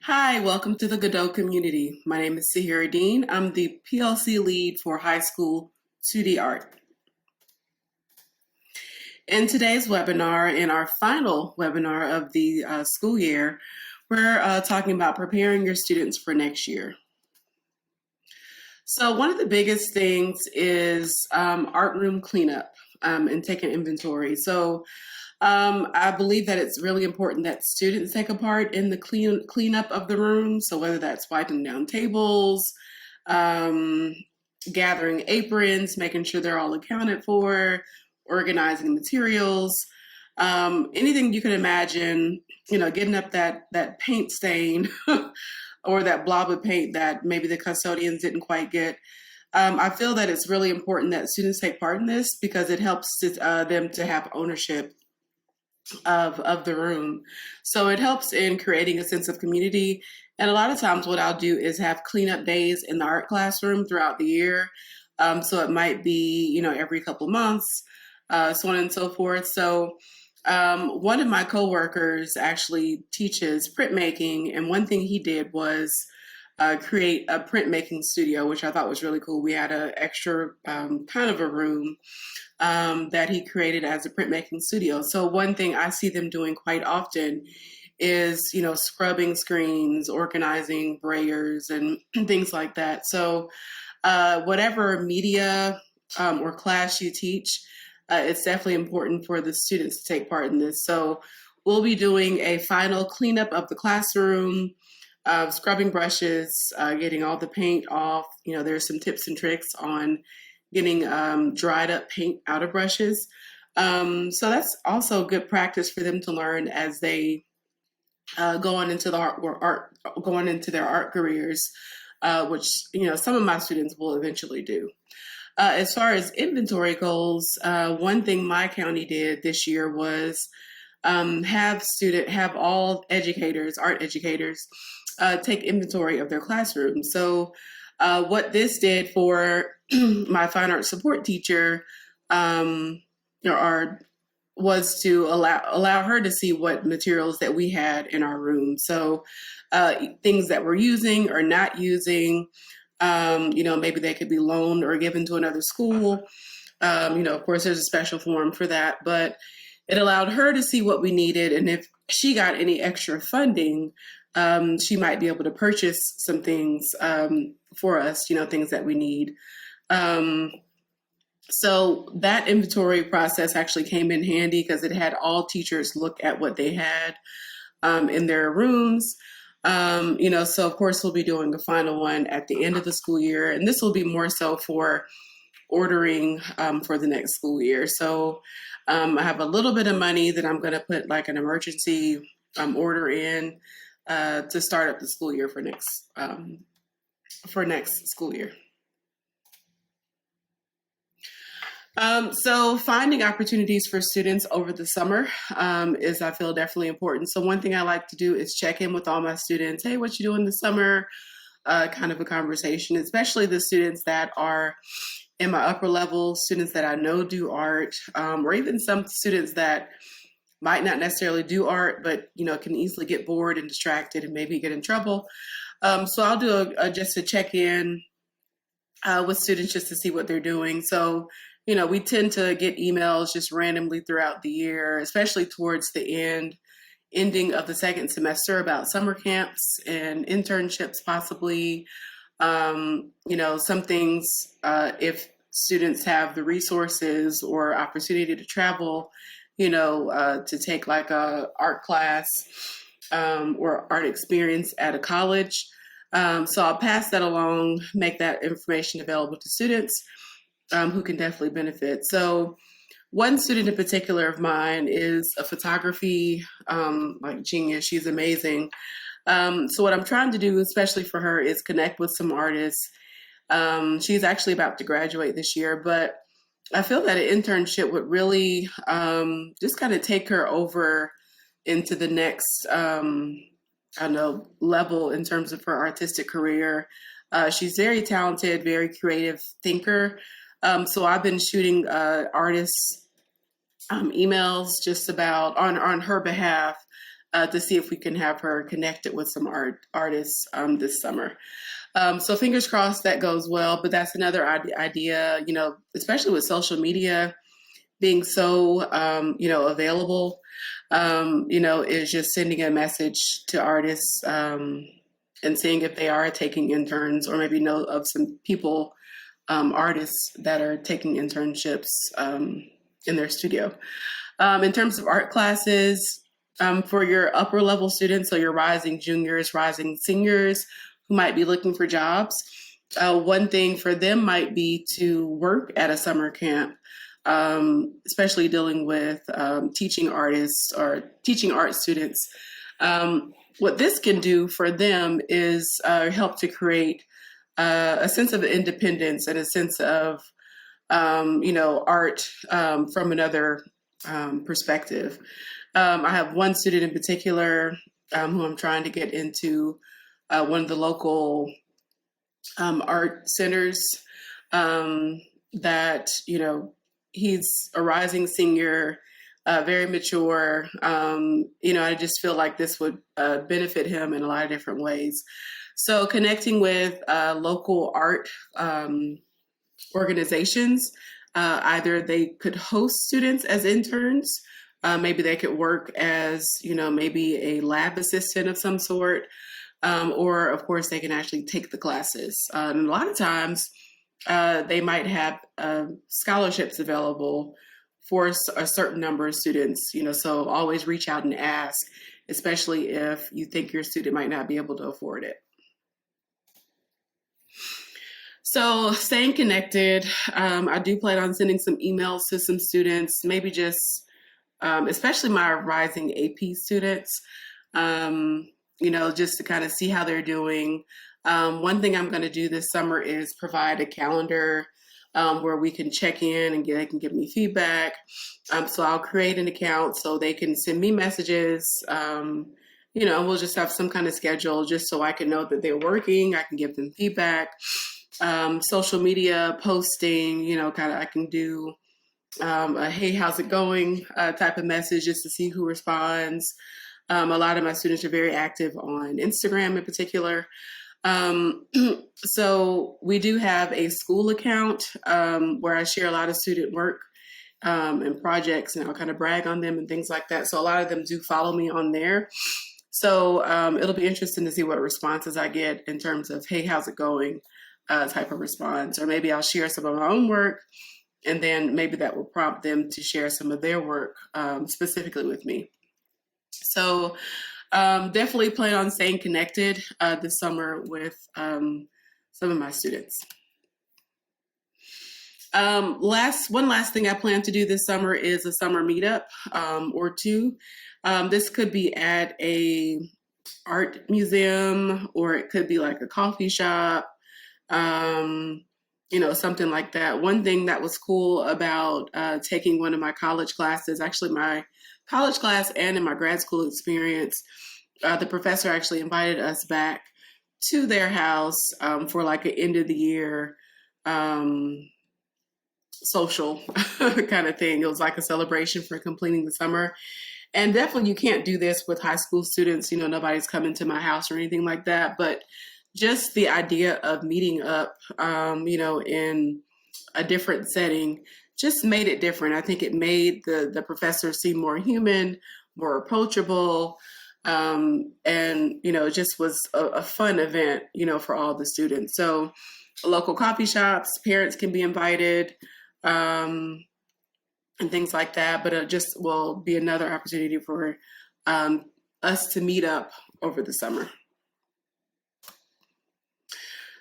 Hi, welcome to the Godot community. My name is Sahira Dean. I'm the PLC lead for high school 2D art. In today's webinar, in our final webinar of the school year, we're talking about preparing your students for next year. So one of the biggest things is art room cleanup and taking inventory. So I believe that it's really important that students take a part in the cleanup of the room. So whether that's wiping down tables, um, gathering aprons, making sure they're all accounted for, organizing materials, anything you can imagine, getting up that paint stain or that blob of paint that maybe the custodians didn't quite get. I feel that it's really important that students take part in this because it helps them to have ownership of the room. So it helps in creating a sense of community. And a lot of times what I'll do is have cleanup days in the art classroom throughout the year. So it might be, every couple of months, so on and so forth. So one of my coworkers actually teaches printmaking, and one thing he did was create a printmaking studio, which I thought was really cool. We had an extra kind of a room that he created as a printmaking studio. So one thing I see them doing quite often is, scrubbing screens, organizing brayers, and things like that. So whatever media or class you teach, it's definitely important for the students to take part in this. So we'll be doing a final cleanup of the classroom, scrubbing brushes, getting all the paint off. There's some tips and tricks on getting dried up paint out of brushes. So that's also good practice for them to learn as they go on into going into their art careers, which some of my students will eventually do. As far as inventory goes, one thing my county did this year was have all art educators, take inventory of their classroom. So what this did for my fine art support teacher, was to allow her to see what materials that we had in our room. So things that we're using or not using, maybe they could be loaned or given to another school. Of course, there's a special form for that, but it allowed her to see what we needed. And if she got any extra funding, she might be able to purchase some things for us, things that we need. So that inventory process actually came in handy because it had all teachers look at what they had in their rooms. So of course we'll be doing the final one at the end of the school year, and this will be more so for ordering for the next school year. So I have a little bit of money that I'm going to put like an emergency order in to start up the school year for next school year. So finding opportunities for students over the summer is, I feel, definitely important. So one thing I like to do is check in with all my students. Hey, what you doing this summer? Kind of a conversation, especially the students that are in my upper level, students that I know do art, or even some students that might not necessarily do art, but can easily get bored and distracted and maybe get in trouble. So I'll do just a check in with students just to see what they're doing. So we tend to get emails just randomly throughout the year, especially towards the ending of the second semester about summer camps and internships possibly. Some things, if students have the resources or opportunity to travel, to take like a art class or art experience at a college. So I'll pass that along, make that information available to students who can definitely benefit. So one student in particular of mine is a photography genius. She's amazing. So what I'm trying to do, especially for her, is connect with some artists. She's actually about to graduate this year, but I feel that an internship would really just kind of take her over into the next, level in terms of her artistic career. She's very talented, very creative thinker. So I've been shooting artists emails just about on her behalf, to see if we can have her connected with some artists this summer. So fingers crossed that goes well. But that's another idea, especially with social media being so, available, is just sending a message to artists and seeing if they are taking interns or maybe know of some people, artists that are taking internships in their studio. In terms of art classes, for your upper level students, so your rising juniors, rising seniors who might be looking for jobs, one thing for them might be to work at a summer camp, especially dealing with teaching artists or teaching art students. What this can do for them is help to create a sense of independence and a sense of, art from another perspective. I have one student in particular who I'm trying to get into one of the local art centers that, he's a rising senior, very mature. I just feel like this would benefit him in a lot of different ways. So connecting with local art organizations, either they could host students as interns, maybe they could work as, maybe a lab assistant of some sort, or of course they can actually take the classes. And a lot of times they might have scholarships available for a certain number of students, so always reach out and ask, especially if you think your student might not be able to afford it. So staying connected, I do plan on sending some emails to some students, maybe just, especially my rising AP students, just to kind of see how they're doing. One thing I'm going to do this summer is provide a calendar where we can check in and they can give me feedback. So I'll create an account so they can send me messages. We'll just have some kind of schedule just so I can know that they're working. I can give them feedback. Social media posting, I can do a hey, how's it going type of message just to see who responds. A lot of my students are very active on Instagram in particular. So we do have a school account where I share a lot of student work and projects, and I'll kind of brag on them and things like that. So a lot of them do follow me on there. So it'll be interesting to see what responses I get in terms of, hey, how's it going type of response. Or maybe I'll share some of my own work, and then maybe that will prompt them to share some of their work specifically with me. So definitely plan on staying connected this summer with some of my students. One last thing I plan to do this summer is a summer meetup or two. This could be at a art museum, or it could be like a coffee shop, something like that. One thing that was cool about taking one of my college classes, actually my college class and in my grad school experience, the professor actually invited us back to their house for like an end of the year social kind of thing. It was like a celebration for completing the summer. And definitely you can't do this with high school students. Nobody's coming to my house or anything like that. But just the idea of meeting up, in a different setting just made it different. I think it made the professor seem more human, more approachable. It just was a fun event, for all the students. So local coffee shops, parents can be invited, and things like that. But it just will be another opportunity for us to meet up over the summer.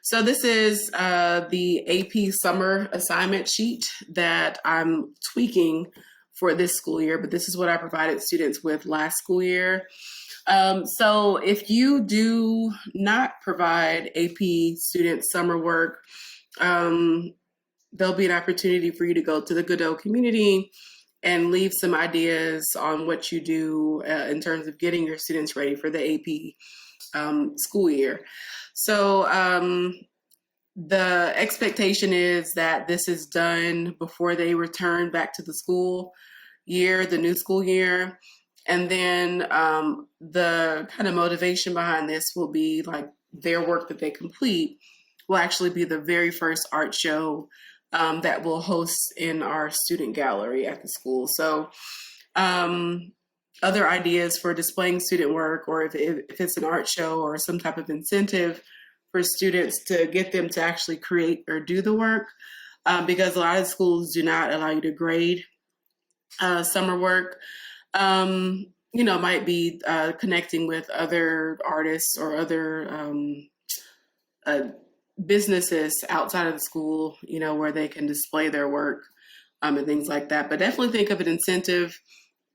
So this is the AP summer assignment sheet that I'm tweaking for this school year, but this is what I provided students with last school year. So if you do not provide AP student summer work, there'll be an opportunity for you to go to the Godot community and leave some ideas on what you do in terms of getting your students ready for the AP school year. So the expectation is that this is done before they return back to the school year, the new school year. And then the kind of motivation behind this will be like their work that they complete will actually be the very first art show that we'll host in our student gallery at the school. So other ideas for displaying student work, or if it's an art show or some type of incentive for students to get them to actually create or do the work, because a lot of schools do not allow you to grade summer work. Might be connecting with other artists or other businesses outside of the school, where they can display their work and things like that. But definitely think of an incentive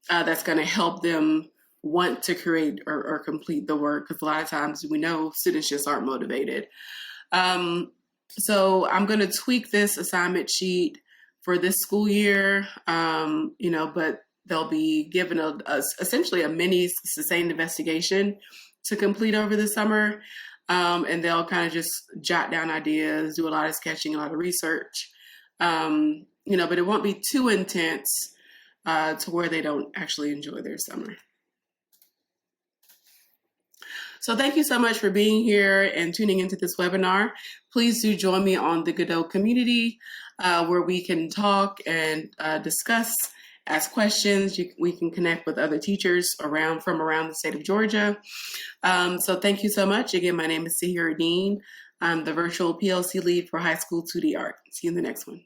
that's going to help them want to create or complete the work, because a lot of times we know students just aren't motivated. So I'm going to tweak this assignment sheet for this school year, but they'll be given essentially a mini sustained investigation to complete over the summer. And they'll kind of just jot down ideas, do a lot of sketching, a lot of research, but it won't be too intense to where they don't actually enjoy their summer. So thank you so much for being here and tuning into this webinar. Please do join me on the Godot community where we can talk and discuss, ask questions. We can connect with other teachers from around the state of Georgia. So thank you so much. Again, my name is Sahira Dean. I'm the virtual PLC lead for high school 2D art. See you in the next one.